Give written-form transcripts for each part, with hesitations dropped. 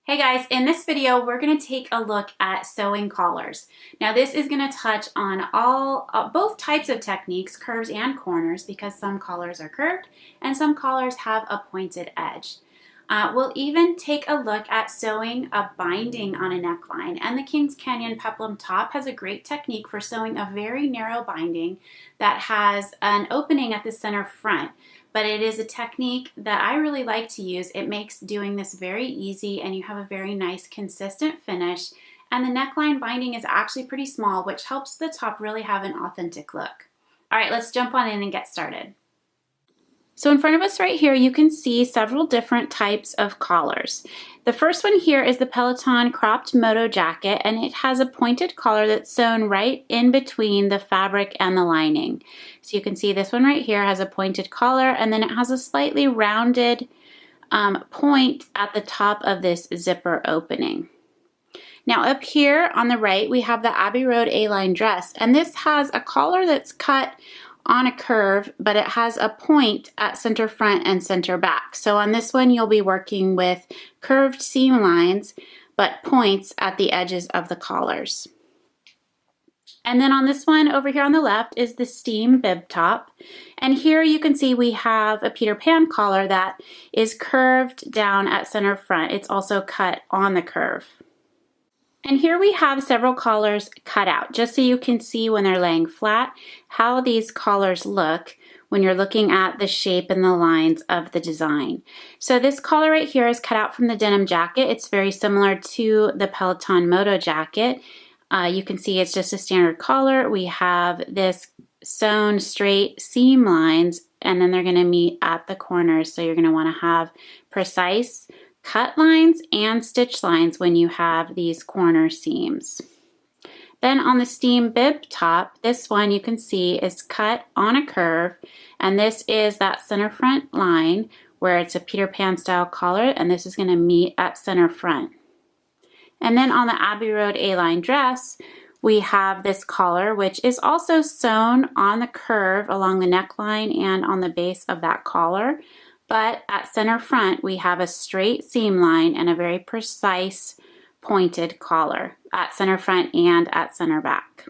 Hey guys, in this video, we're going to take a look at sewing collars. Now this is going to touch on both types of techniques, curves and corners, because some collars are curved and some collars have a pointed edge. We'll even take a look at sewing a binding on a neckline, and the Kings Canyon peplum top has a great technique for sewing a very narrow binding that has an opening at the center front. But it is a technique that I really like to use. It makes doing this very easy and you have a very nice consistent finish. And the neckline binding is actually pretty small, which helps the top really have an authentic look. All right, let's jump on in and get started. So in front of us right here, you can see several different types of collars. The first one here is the Peloton cropped moto jacket, and it has a pointed collar that's sewn right in between the fabric and the lining. So you can see this one right here has a pointed collar, and then it has a slightly rounded point at the top of this zipper opening. Now up here on the right, we have the Abbey Road A-line dress, and this has a collar that's cut on a curve, but it has a point at center front and center back. So on this one, you'll be working with curved seam lines, but points at the edges of the collars. And then on this one over here on the left is the steam bib top. And here you can see we have a Peter Pan collar that is curved down at center front. It's also cut on the curve. And here we have several collars cut out, just so you can see when they're laying flat how these collars look when you're looking at the shape and the lines of the design. So this collar right here is cut out from the denim jacket. It's very similar to the Peloton Moto jacket. You can see it's just a standard collar. We have this sewn straight seam lines, and then they're going to meet at the corners. So you're going to want to have precise cut lines and stitch lines when you have these corner seams. Then on the steam bib top, this one you can see is cut on a curve, and this is that center front line where it's a Peter Pan style collar, and this is going to meet at center front. And then on the Abbey Road A-line dress, we have this collar, which is also sewn on the curve along the neckline and on the base of that collar. But at center front, we have a straight seam line and a very precise pointed collar at center front and at center back.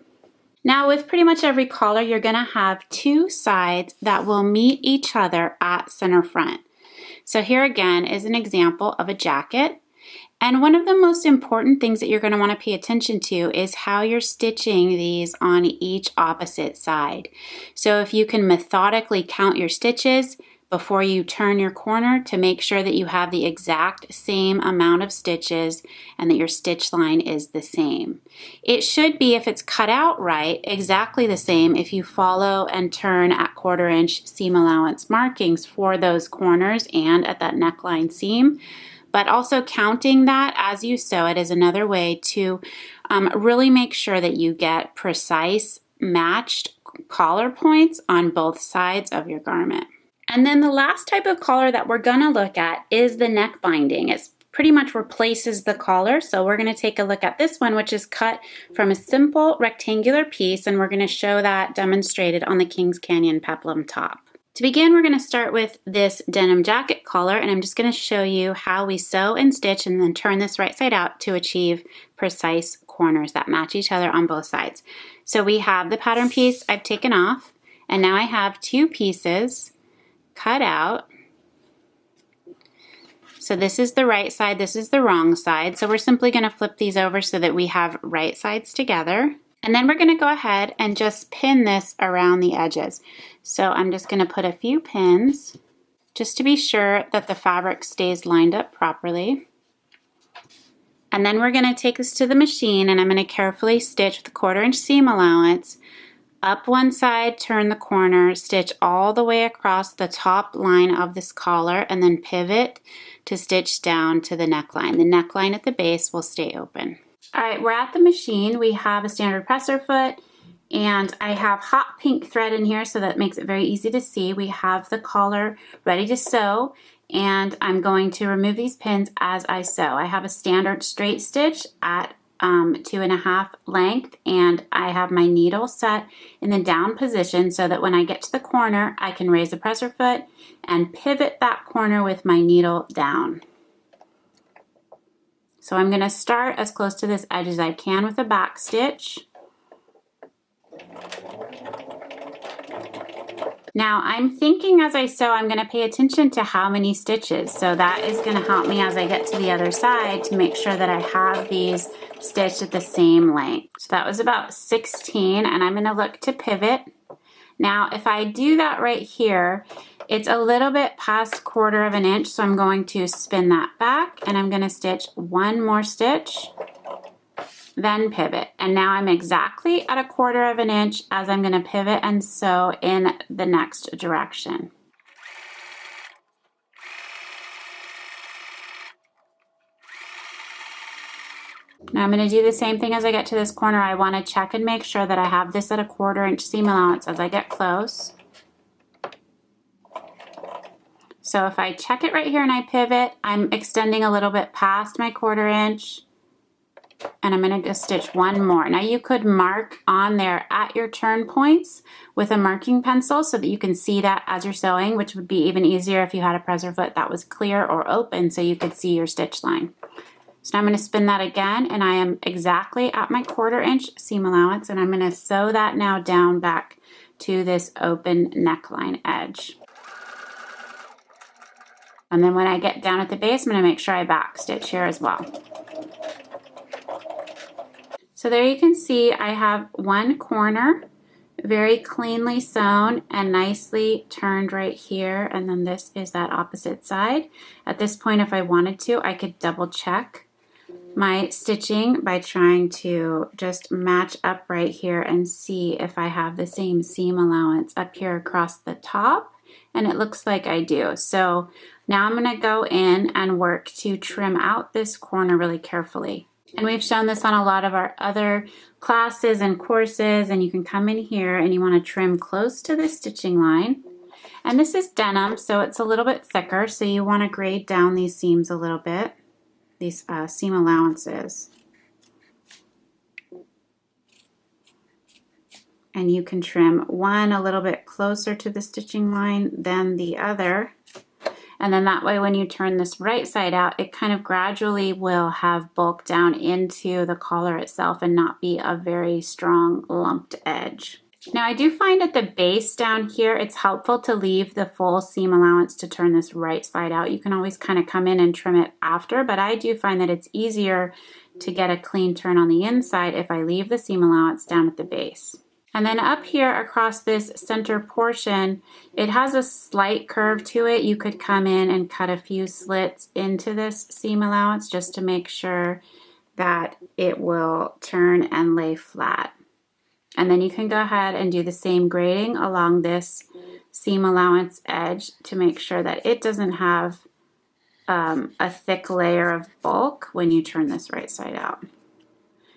Now with pretty much every collar, you're going to have two sides that will meet each other at center front. So here again is an example of a jacket. And one of the most important things that you're going to want to pay attention to is how you're stitching these on each opposite side. So if you can methodically count your stitches before you turn your corner to make sure that you have the exact same amount of stitches and that your stitch line is the same. It should be, if it's cut out right, exactly the same if you follow and turn at 1/4 inch seam allowance markings for those corners and at that neckline seam. But also counting that as you sew it is another way to really make sure that you get precise matched collar points on both sides of your garment. And then the last type of collar that we're going to look at is the neck binding. It pretty much replaces the collar. So we're going to take a look at this one, which is cut from a simple rectangular piece, and we're going to show that demonstrated on the Kings Canyon peplum top. To begin, we're going to start with this denim jacket collar, and I'm just going to show you how we sew and stitch and then turn this right side out to achieve precise corners that match each other on both sides. So we have the pattern piece I've taken off, and now I have two pieces cut out. So this is the right side, this is the wrong side. So we're simply going to flip these over so that we have right sides together. And then we're going to go ahead and just pin this around the edges. So I'm just going to put a few pins just to be sure that the fabric stays lined up properly. And then we're going to take this to the machine, and I'm going to carefully stitch with a 1/4 inch seam allowance up one side, turn the corner, stitch all the way across the top line of this collar, and then pivot to stitch down to the neckline. The neckline at the base will stay open. All right, we're at the machine. We have a standard presser foot, and I have hot pink thread in here, so that makes it very easy to see. We have the collar ready to sew, and I'm going to remove these pins as I sew. I have a standard straight stitch at 2.5 length, and I have my needle set in the down position so that when I get to the corner, I can raise the presser foot and pivot that corner with my needle down. So I'm going to start as close to this edge as I can with a back stitch. Now I'm thinking as I sew, I'm going to pay attention to how many stitches. So that is going to help me as I get to the other side to make sure that I have these stitched at the same length. So that was about 16, and I'm going to look to pivot. Now if I do that right here, it's a little bit past 1/4 of an inch, so I'm going to spin that back and I'm going to stitch one more stitch, then pivot. And now I'm exactly at 1/4 of an inch as I'm going to pivot and sew in the next direction. Now I'm going to do the same thing as I get to this corner. I want to check and make sure that I have this at a 1/4 inch seam allowance as I get close. So if I check it right here and I pivot, I'm extending a little bit past my 1/4 inch, and I'm going to just stitch one more. Now you could mark on there at your turn points with a marking pencil so that you can see that as you're sewing, which would be even easier if you had a presser foot that was clear or open so you could see your stitch line. So now I'm going to spin that again, and I am exactly at my 1/4 inch seam allowance, and I'm going to sew that now down back to this open neckline edge. And then when I get down at the base, I'm going to make sure I back stitch here as well. So there you can see I have one corner very cleanly sewn and nicely turned right here, and then this is that opposite side. At this point, if I wanted to, I could double check my stitching by trying to just match up right here and see if I have the same seam allowance up here across the top, and it looks like I do. So now I'm going to go in and work to trim out this corner really carefully. And we've shown this on a lot of our other classes and courses, and you can come in here and you want to trim close to the stitching line. And this is denim, so it's a little bit thicker, so you want to grade down these seams a little bit, these seam allowances. And you can trim one a little bit closer to the stitching line than the other. And then that way when you turn this right side out, it kind of gradually will have bulk down into the collar itself and not be a very strong lumped edge. Now I do find at the base down here, it's helpful to leave the full seam allowance to turn this right side out. You can always kind of come in and trim it after, but I do find that it's easier to get a clean turn on the inside if I leave the seam allowance down at the base. And then up here across this center portion, it has a slight curve to it. You could come in and cut a few slits into this seam allowance just to make sure that it will turn and lay flat. And then you can go ahead and do the same grading along this seam allowance edge to make sure that it doesn't have a thick layer of bulk when you turn this right side out.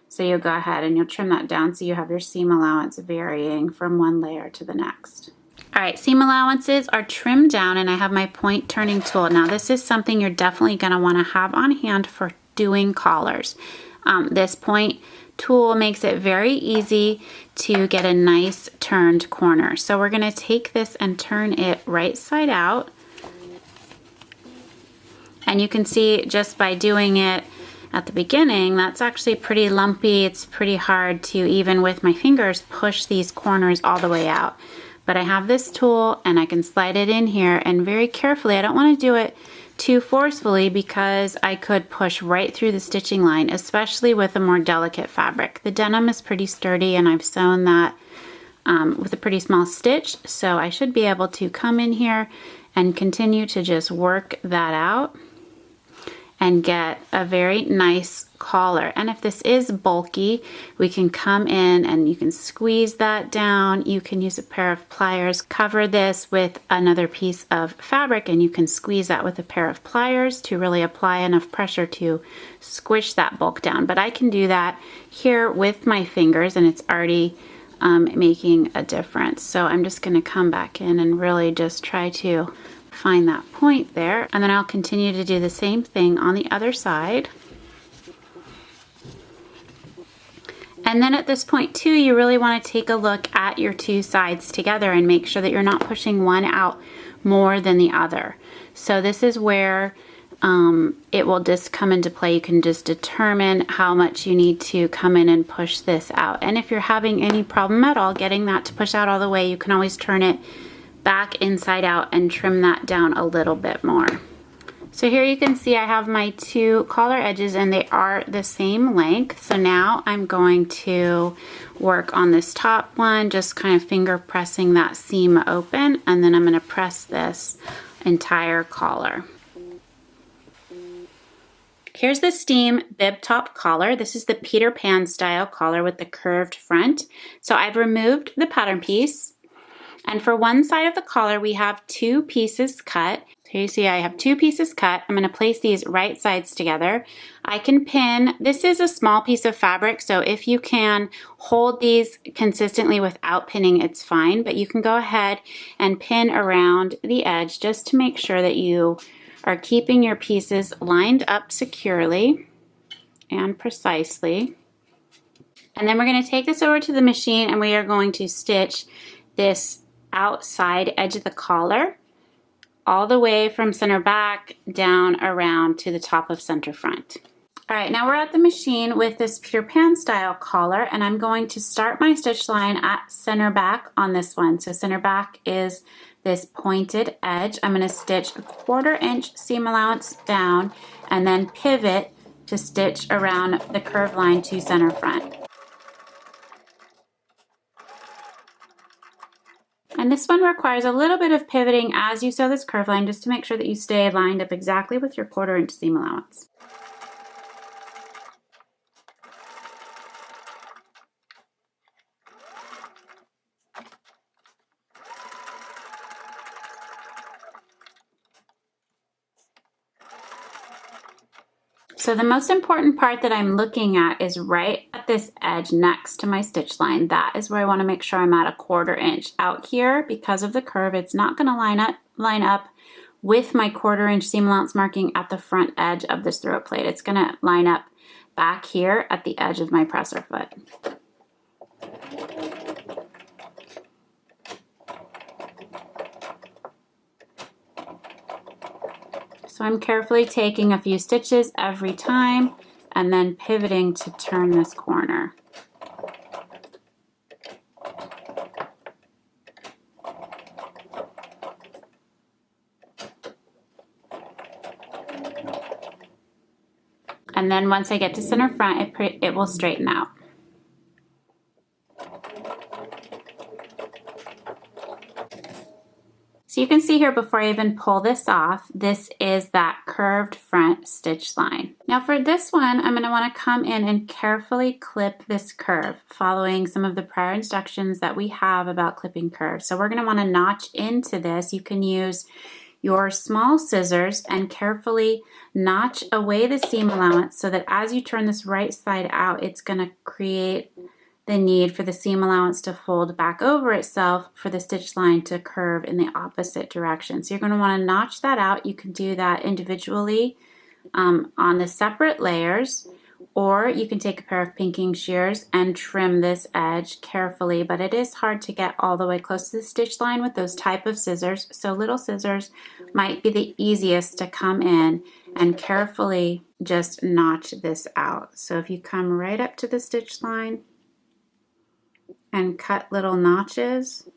So you'll go ahead and you'll trim that down so you have your seam allowance varying from one layer to the next. All right, seam allowances are trimmed down, and I have my point turning tool. Now this is something you're definitely going to want to have on hand for doing collars. This point tool makes it very easy to get a nice turned corner. So we're going to take this and turn it right side out. And you can see just by doing it at the beginning, that's actually pretty lumpy. It's pretty hard to, even with my fingers, push these corners all the way out. But I have this tool and I can slide it in here, and very carefully, I don't want to do it too forcefully because I could push right through the stitching line, especially with a more delicate fabric. The denim is pretty sturdy and I've sewn that with a pretty small stitch, so I should be able to come in here and continue to just work that out and get a very nice collar. And if this is bulky, we can come in and you can squeeze that down. You can use a pair of pliers, cover this with another piece of fabric, and you can squeeze that with a pair of pliers to really apply enough pressure to squish that bulk down. But I can do that here with my fingers, and it's already making a difference. So I'm just going to come back in and really just try to find that point there, and then I'll continue to do the same thing on the other side. And then at this point too, you really want to take a look at your two sides together and make sure that you're not pushing one out more than the other. So this is where it will just come into play. You can just determine how much you need to come in and push this out. And if you're having any problem at all getting that to push out all the way, you can always turn it back inside out and trim that down a little bit more. So here you can see I have my two collar edges and they are the same length. So now I'm going to work on this top one, just kind of finger pressing that seam open, and then I'm going to press this entire collar. Here's the Steam bib top collar. This is the Peter Pan style collar with the curved front. So I've removed the pattern piece, and for one side of the collar we have two pieces cut. So you see I have two pieces cut. I'm going to place these right sides together. I can pin. This is a small piece of fabric, so if you can hold these consistently without pinning, it's fine, but you can go ahead and pin around the edge just to make sure that you are keeping your pieces lined up securely and precisely. And then we're going to take this over to the machine and we are going to stitch this outside edge of the collar all the way from center back down around to the top of center front. All right, now we're at the machine with this Peter Pan style collar, and I'm going to start my stitch line at center back on this one. So center back is this pointed edge. I'm going to stitch a 1/4 inch seam allowance down and then pivot to stitch around the curved line to center front. And this one requires a little bit of pivoting as you sew this curved line, just to make sure that you stay lined up exactly with your 1/4 inch seam allowance. So the most important part that I'm looking at is right at this edge next to my stitch line. That is where I want to make sure I'm at a 1/4 inch. Out here, because of the curve, it's not going to line up with my 1/4 inch seam allowance marking at the front edge of this throat plate. It's going to line up back here at the edge of my presser foot. So I'm carefully taking a few stitches every time and then pivoting to turn this corner. And then once I get to center front, it will straighten out. So you can see here before I even pull this off, this is that curved front stitch line. Now for this one, I'm going to want to come in and carefully clip this curve, following some of the prior instructions that we have about clipping curves. So we're going to want to notch into this. You can use your small scissors and carefully notch away the seam allowance so that as you turn this right side out, it's going to create the need for the seam allowance to fold back over itself for the stitch line to curve in the opposite direction. So you're going to want to notch that out. You can do that individually on the separate layers, or you can take a pair of pinking shears and trim this edge carefully, but it is hard to get all the way close to the stitch line with those type of scissors. So little scissors might be the easiest to come in and carefully just notch this out. So if you come right up to the stitch line and cut little notches.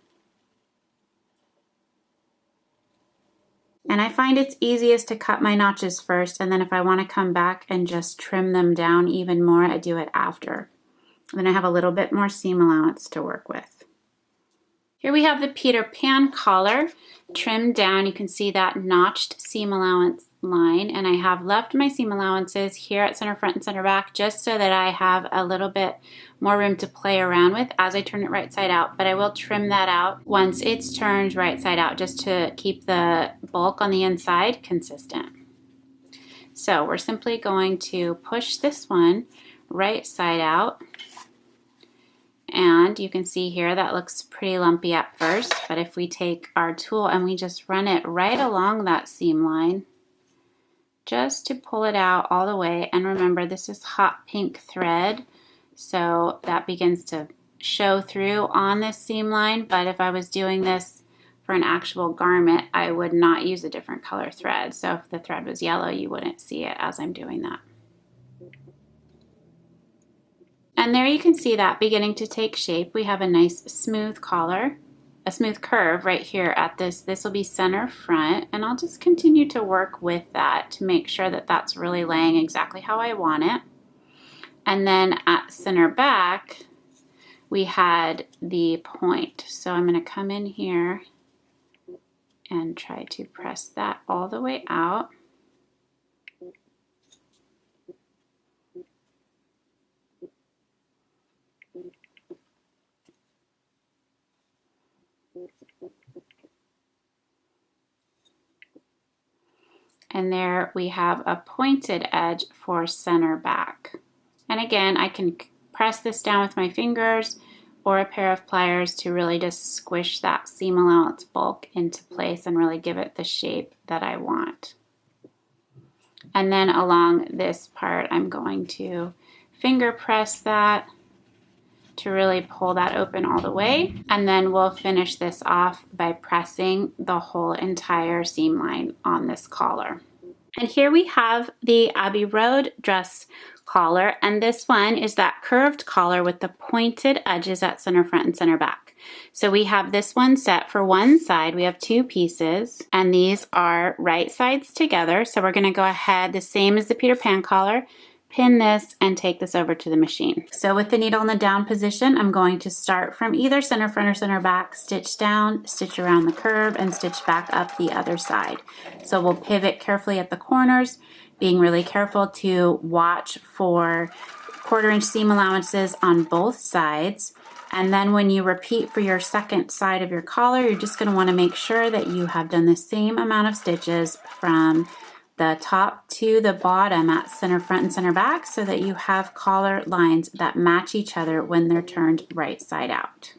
And I find it's easiest to cut my notches first, and then if I want to come back and just trim them down even more, I do it after. And then I have a little bit more seam allowance to work with. Here we have the Peter Pan collar trimmed down. You can see that notched seam allowance line, and I have left my seam allowances here at center front and center back just so that I have a little bit more room to play around with as I turn it right side out, but I will trim that out once it's turned right side out just to keep the bulk on the inside consistent. So we're simply going to push this one right side out, and you can see here that looks pretty lumpy at first, but if we take our tool and we just run it right along that seam line just to pull it out all the way, and remember this is hot pink thread, so that begins to show through on this seam line, but if I was doing this for an actual garment, I would not use a different color thread. So if the thread was yellow, you wouldn't see it as I'm doing that. And there you can see that beginning to take shape. We have a nice smooth collar, a smooth curve right here at this. This will be center front, and I'll just continue to work with that to make sure that that's really laying exactly how I want it. And then at center back, we had the point. So I'm going to come in here and try to press that all the way out. And there we have a pointed edge for center back. And again, I can press this down with my fingers or a pair of pliers to really just squish that seam allowance bulk into place and really give it the shape that I want. And then along this part, I'm going to finger press that to really pull that open all the way. And then we'll finish this off by pressing the whole entire seam line on this collar. And here we have the Abbey Road dress collar, and this one is that curved collar with the pointed edges at center front and center back. So we have this one set for one side. We have two pieces, and these are right sides together. So we're going to go ahead, the same as the Peter Pan collar, pin this and take this over to the machine. So with the needle in the down position, I'm going to start from either center front or center back, stitch down, stitch around the curve, and stitch back up the other side. So we'll pivot carefully at the corners, being really careful to watch for 1/4 inch seam allowances on both sides. And then when you repeat for your second side of your collar, you're just going to want to make sure that you have done the same amount of stitches from the top to the bottom at center front and center back, so that you have collar lines that match each other when they're turned right side out.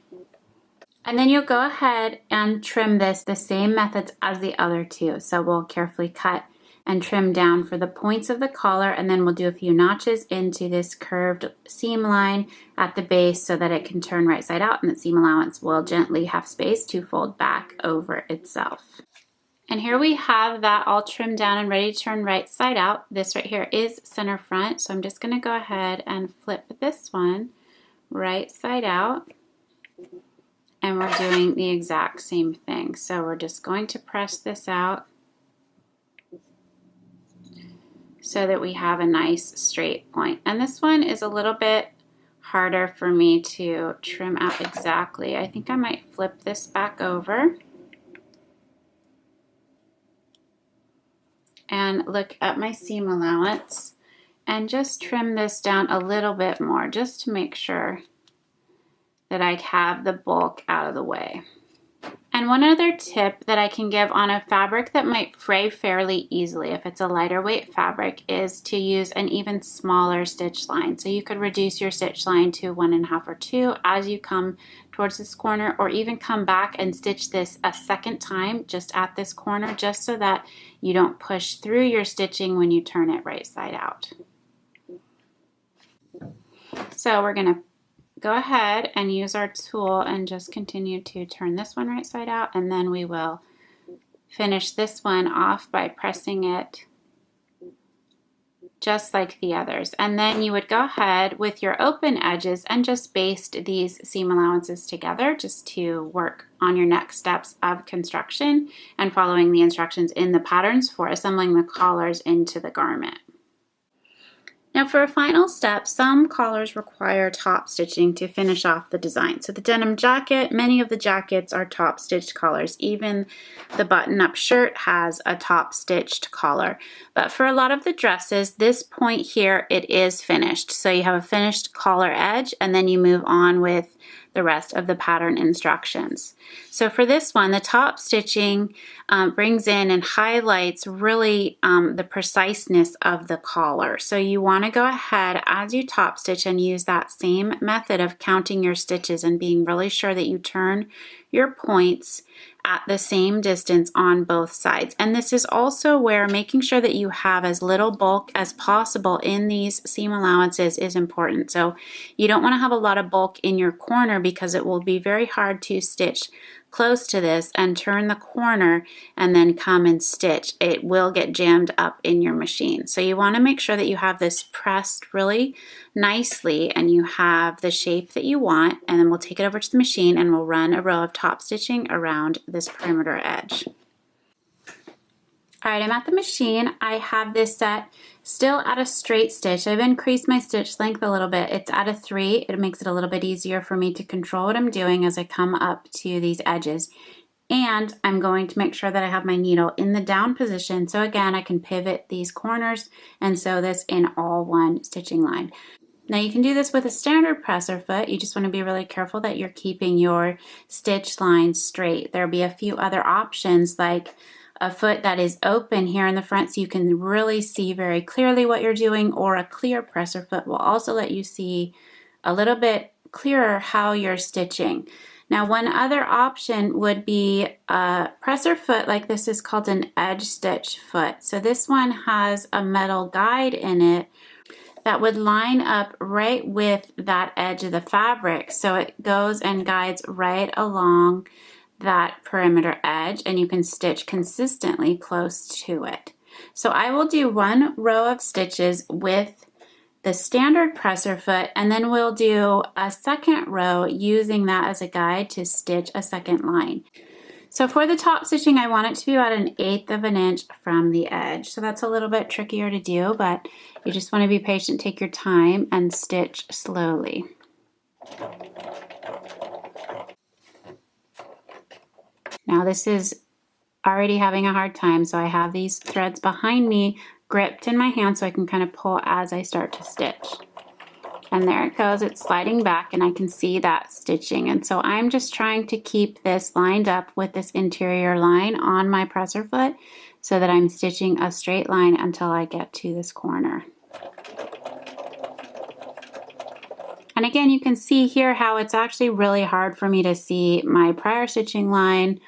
And then you'll go ahead and trim this the same methods as the other two. So we'll carefully cut and trim down for the points of the collar, and then we'll do a few notches into this curved seam line at the base so that it can turn right side out, and the seam allowance will gently have space to fold back over itself. And here we have that all trimmed down and ready to turn right side out. This right here is center front, so I'm just going to go ahead and flip this one right side out. And we're doing the exact same thing. So we're just going to press this out so that we have a nice straight point. And this one is a little bit harder for me to trim out exactly. I think I might flip this back over and look at my seam allowance and just trim this down a little bit more, just to make sure that I have the bulk out of the way. And one other tip that I can give on a fabric that might fray fairly easily, if it's a lighter weight fabric, is to use an even smaller stitch line. So you could reduce your stitch line to 1.5 or 2 as you come towards this corner, or even come back and stitch this a second time just at this corner, just so that you don't push through your stitching when you turn it right side out. So we're going to go ahead and use our tool and just continue to turn this one right side out, and then we will finish this one off by pressing it just like the others. And then you would go ahead with your open edges and just baste these seam allowances together, just to work on your next steps of construction and following the instructions in the patterns for assembling the collars into the garment. Now for a final step, some collars require top stitching to finish off the design. So the denim jacket, many of the jackets are top stitched collars. Even the button-up shirt has a top stitched collar. But for a lot of the dresses, this point here, it is finished. So you have a finished collar edge, and then you move on with the rest of the pattern instructions. So for this one, the top stitching brings in and highlights really the preciseness of the collar. So you want to go ahead as you top stitch and use that same method of counting your stitches and being really sure that you turn your points at the same distance on both sides. And this is also where making sure that you have as little bulk as possible in these seam allowances is important. So you don't want to have a lot of bulk in your corner, because it will be very hard to stitch close to this and turn the corner and then come and stitch, it will get jammed up in your machine. So you want to make sure that you have this pressed really nicely and you have the shape that you want, and then we'll take it over to the machine and we'll run a row of top stitching around this perimeter edge. All right, I'm at the machine. I have this set still at a straight stitch. I've increased my stitch length a little bit. It's at a 3. It makes it a little bit easier for me to control what I'm doing as I come up to these edges. And I'm going to make sure that I have my needle in the down position. So again, I can pivot these corners and sew this in all one stitching line. Now you can do this with a standard presser foot. You just want to be really careful that you're keeping your stitch line straight. There'll be a few other options like a foot that is open here in the front so you can really see very clearly what you're doing, or a clear presser foot will also let you see a little bit clearer how you're stitching. Now one other option would be a presser foot like this is called an edge stitch foot. So this one has a metal guide in it that would line up right with that edge of the fabric. So it goes and guides right along that perimeter edge, and you can stitch consistently close to it. So I will do one row of stitches with the standard presser foot, and then we'll do a second row using that as a guide to stitch a second line. So for the top stitching, I want it to be about 1/8 of an inch from the edge. So that's a little bit trickier to do, but you just want to be patient, take your time, and stitch slowly. Now this is already having a hard time, so I have these threads behind me gripped in my hand so I can kind of pull as I start to stitch. And there it goes, it's sliding back and I can see that stitching. And so I'm just trying to keep this lined up with this interior line on my presser foot so that I'm stitching a straight line until I get to this corner. And again, you can see here how it's actually really hard for me to see my prior stitching line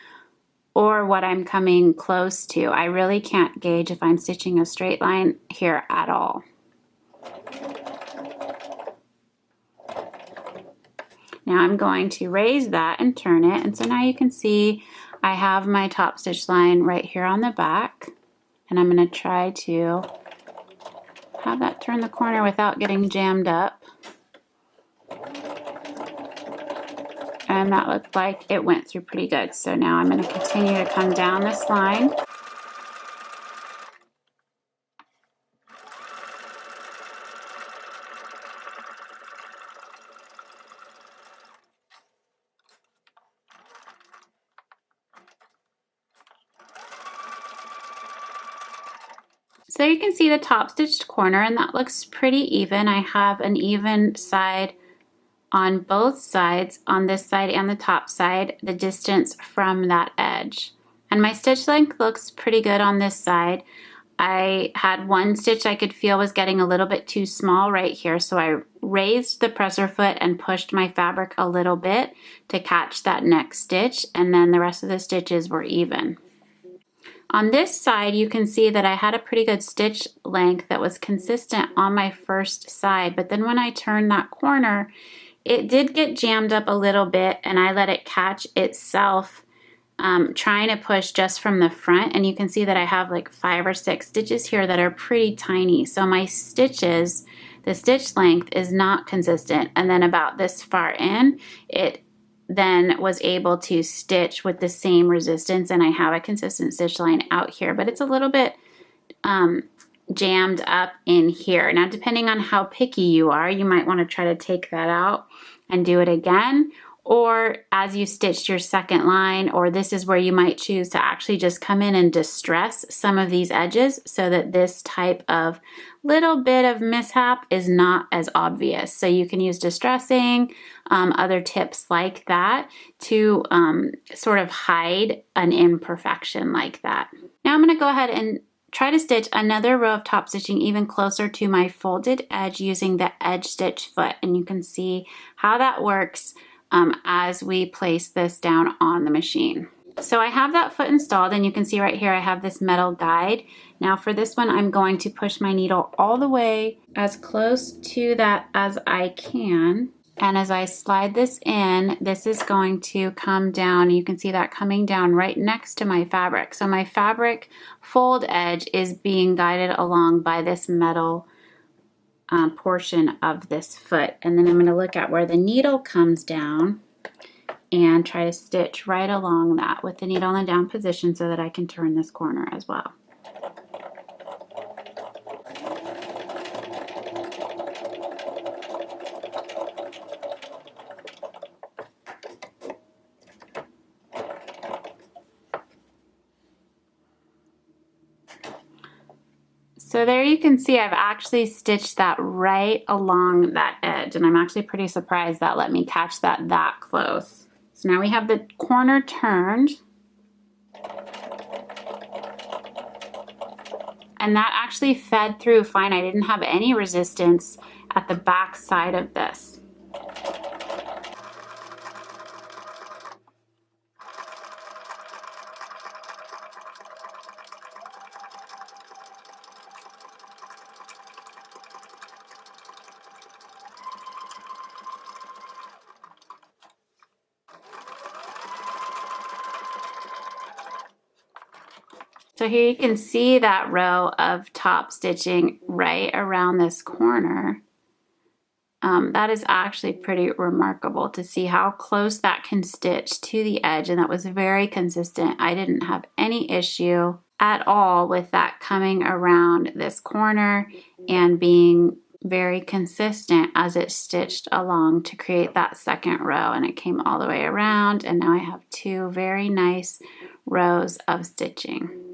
or what I'm coming close to. I really can't gauge if I'm stitching a straight line here at all. Now I'm going to raise that and turn it, and so now you can see I have my top stitch line right here on the back, and I'm going to try to have that turn the corner without getting jammed up. And that looked like it went through pretty good. So now I'm going to continue to come down this line. So you can see the top stitched corner, and that looks pretty even. I have an even side on both sides, on this side and the top side, the distance from that edge. And my stitch length looks pretty good on this side. I had one stitch I could feel was getting a little bit too small right here, so I raised the presser foot and pushed my fabric a little bit to catch that next stitch, and then the rest of the stitches were even. On this side, you can see that I had a pretty good stitch length that was consistent on my first side, but then when I turned that corner, it did get jammed up a little bit, and I let it catch itself trying to push just from the front, and you can see that I have like 5 or 6 stitches here that are pretty tiny. So my stitches, the stitch length is not consistent, and then about this far in, it then was able to stitch with the same resistance, and I have a consistent stitch line out here, but it's a little bit jammed up in here. Now, depending on how picky you are, you might want to try to take that out and do it again, or as you stitched your second line, or this is where you might choose to actually just come in and distress some of these edges so that this type of little bit of mishap is not as obvious. So you can use distressing, other tips like that to sort of hide an imperfection like that. Now I'm going to go ahead and try to stitch another row of top stitching even closer to my folded edge using the edge stitch foot, and you can see how that works as we place this down on the machine. So I have that foot installed, and you can see right here I have this metal guide. Now for this one, I'm going to push my needle all the way as close to that as I can, And as I slide this in, this is going to come down. You can see that coming down right next to my fabric. So my fabric fold edge is being guided along by this metal portion of this foot. And then I'm going to look at where the needle comes down and try to stitch right along that with the needle in the down position so that I can turn this corner as well. So there you can see I've actually stitched that right along that edge, and I'm actually pretty surprised that let me catch that close. So now we have the corner turned, and that actually fed through fine. I didn't have any resistance at the back side of this. So here you can see that row of top stitching right around this corner. That is actually pretty remarkable to see how close that can stitch to the edge, and that was very consistent. I didn't have any issue at all with that coming around this corner and being very consistent as it stitched along to create that second row, and it came all the way around, and now I have two very nice rows of stitching.